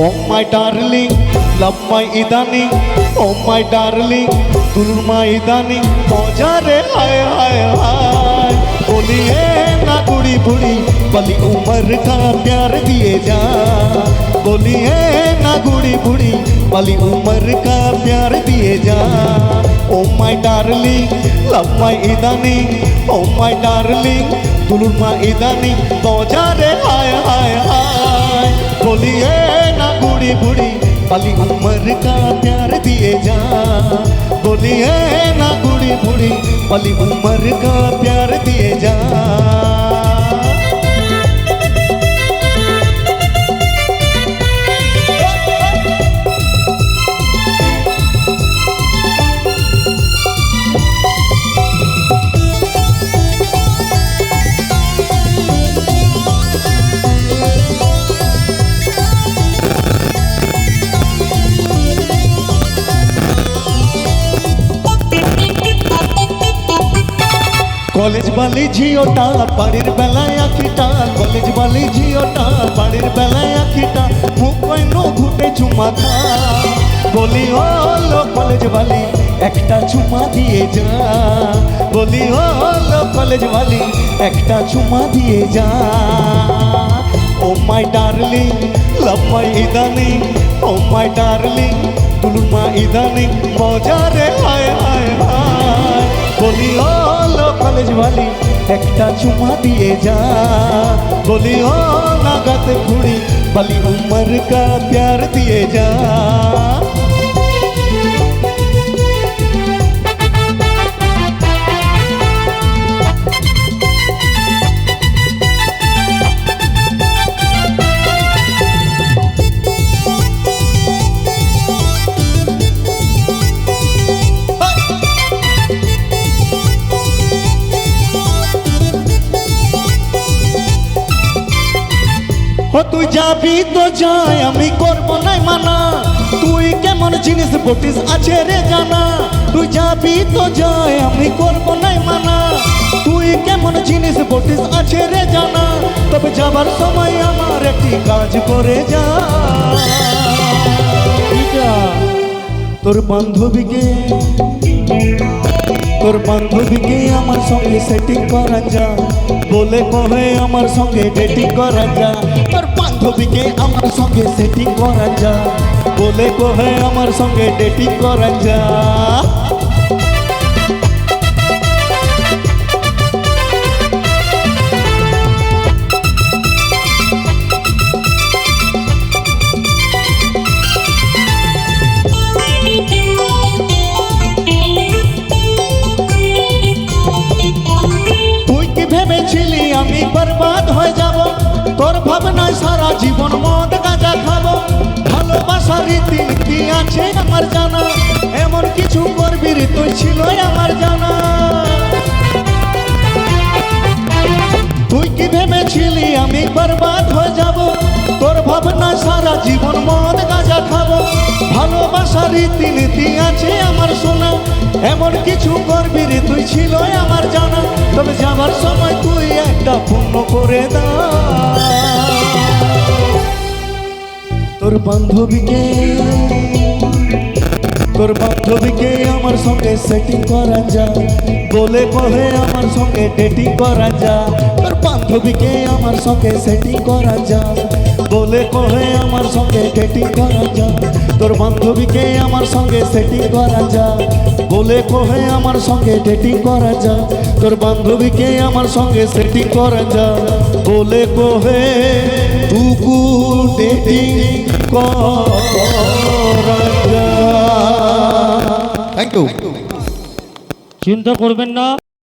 Oh my darling, love my idani. Oh my darling, दूर my idani. मौजा रे हाय हाय हाय। बोलिए ना बूढ़ी बूढ़ी पली उम्र का प्यार दिए जा। बोलिए ना बूढ़ी बूढ़ी पली उम्र का प्यार दिए जा। Oh my darling, love my idani. Oh my darling, दूर my idani. मौजा रे हाय हाय हाय। बोलिए ना बूढ़ी बूढ़ी पली उम्र का प्यार दिए जा। बोलिए ना बूढ़ी बूढ़ी पली उम्र का प्यार दिए जा। কলেজ বালি ঝিওটা বাড়ির বেলায় আখিটা। কলেজ বালি ঝিওটা বাড়ির বেলায় আখিটা। মুখ কইন ঘুটে চুমা খা। বলি হলো কলেজ বালি একটা চুমা দিয়ে যা। বলি হলো কলেজ বালি একটা চুমা দিয়ে যা। ও মাই ডার্লিং লাভ মাই ইদানিং। ও মাই ডার্লিং তুলুর মা ইদানিং। মজা রে হায় হায় হায়। বলি হলো কলেজ वाली একটা চুমা দিয়ে যা। বলি ও নাগাত ঘুড়ি বলি উম্র का प्यार दिए जा। ও তুই যাবি তো যাই আমি করব না মানা। তুই কেমন জিনিস বটিস আছে রে জানা। তুই যাবি তো যাই আমি করব না মানা। তুই কেমন জিনিস বটিস আছে রে জানা। তবে যাবার সময় আমার একটি কাজ করে যা। তোর বান্ধবীকে আমার সঙ্গে সেটিং করা যা। বলে কহে আমার সঙ্গে ডেটিং করা যা। তোর বান্ধবীকে আমার সঙ্গে সেটিং করা যা। বলে কহে আমার সঙ্গে ডেটিং করা যা। ভেবেছিলি আমি বরবাদ হয়ে যাব। তোর ভাবনায় সারা জীবন মদ গাঁজা খাবো। ভালোবাসার রীতি আছে আমার জানা। এমন কিছু করবি তুই ছিল আমার জানা। তুই কি ভেবেছিলি আমি বরবাদ হয়ে যাব। তোর ভাবনায় সারা জীবন মদ গাঁজা খাবো। ভালোবাসার রীতি আছে আমার শোনা। এমন কিছু করবি তুই ছিল আমার জানা। তবে যাবার সময় তুই একটা পূর্ণ করে দা। তোর বান্ধবীকে আমার সঙ্গে সেটিং করা যা। বলে কহে আমার সঙ্গে ডেটিং করা যা। তোর বান্ধবীকে আমার সঙ্গে সেটিং করা যা। বলে কহে আমার সঙ্গে ডেটিং করা যা। তোর বান্ধবীকে আমার সঙ্গে সেটিং করা যা। বলে কহে আমার সঙ্গে ডেটিং করা যা। তোর বান্ধবীকে আমার সঙ্গে সেটিং করা যা। বলে কহে তুকু ডেটিং করা যা। Thank you. চিন্তা করবেন না।